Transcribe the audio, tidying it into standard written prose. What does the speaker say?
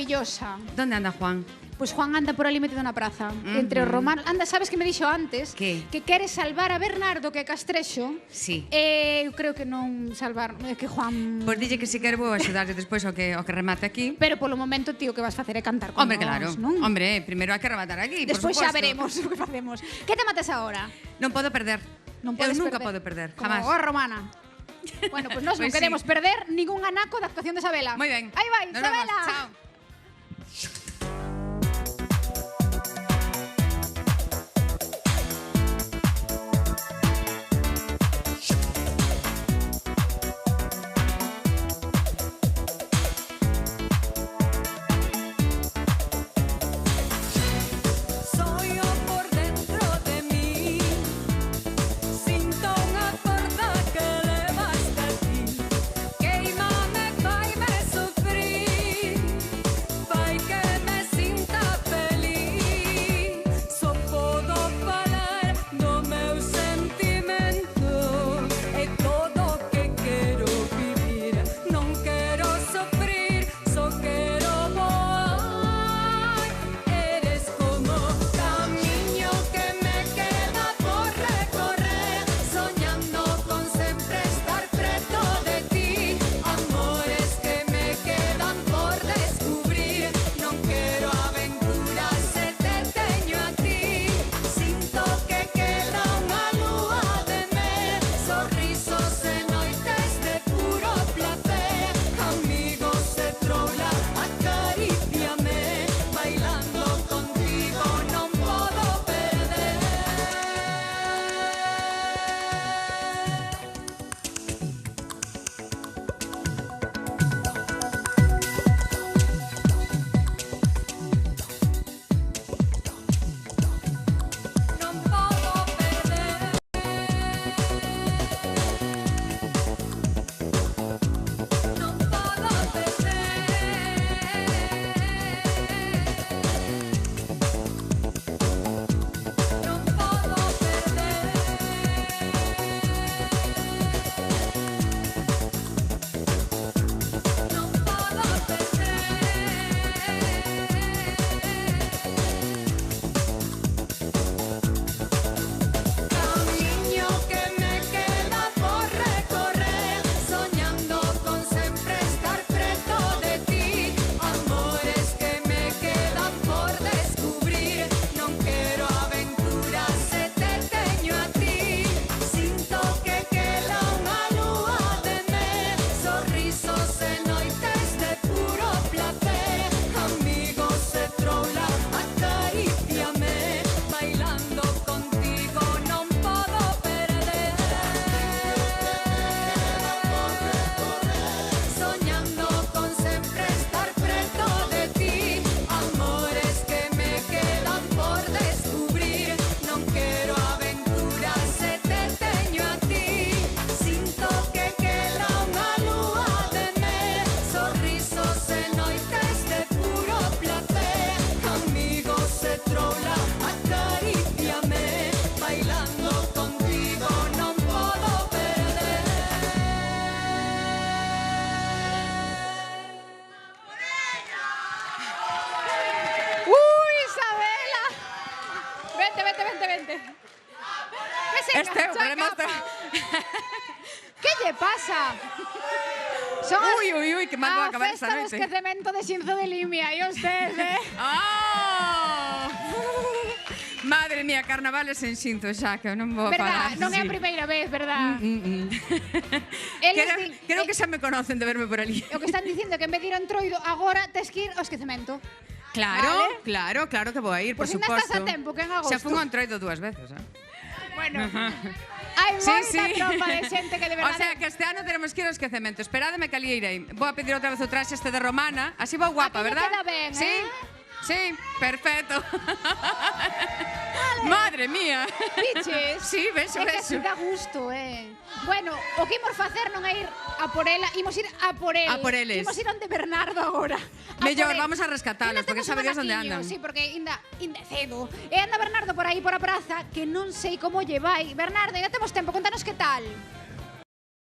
maravillosa. ¿Dónde anda Juan? Pois Juan anda por ali metido na praza, entre os romanos. Anda, sabes que me dixo antes? Que quere salvar a Bernardo, que é castrexo. Sí. Eu creo que non salvar, que Juan... Pois dille que si quero vou axudarlle despois ao que remate aquí. Pero polo momento, tío, que vas facer é cantar con Hombre, nós, claro. non? Hombre, primeiro hai que rematar aquí, por Despois suposto. xa veremos o que facemos. Que te mates agora? Non podo perder. Non Eu podes nunca perder. podo perder, Como jamás. a romana. Bueno, pues nós non Pois sí. queremos perder ningún anaco da actuación de Sabela. Moi ben. Aí vai, Nos vemos. Sabela. Chao. Este é o problema. Que lle pasa? Son Ui, que mal va a acabar esta festa do noite. esquecemento de Xinzo de Limia. E usted, ¡Oh! Madre mía, carnavales en Xinzo xa, que non vou verdad, falar. non é a sí. primeira vez, verdad? Creo que xa me conocen de verme por ali. O que están dicindo é que en vez de ir a Entroido, agora tes que ir ao esquecemento. Claro, Vale. claro que vou a ir, por Pois ainda suposto. estás a tempo, que en agosto. Xa fun a Entroido 2 veces, Bueno, hai moita tropa de xente que de O verdade... sea, que este ano tenemos que ir ao esquecemento. Esperádeme que ali irei. Vou a pedir outra vez o traxe este de romana. Así vou guapa, A ti lle verdad? queda ben, Sí, sí, perfecto. Madre mía. Biches? Sí, vexo, É que así vexo. dá gusto, Bueno, o que imos facer non é ir a por ela, imos ir a por el. A por eles. Imos ir onde Bernardo agora. Mellor, vamos a rescatalos, Ainda porque temos sabe un Dios onde anaquiño, andan. Sí, porque ainda cedo. E anda Bernardo por aí por a praza, que non sei como lle vai. Bernardo, ainda temos tempo, contanos que tal.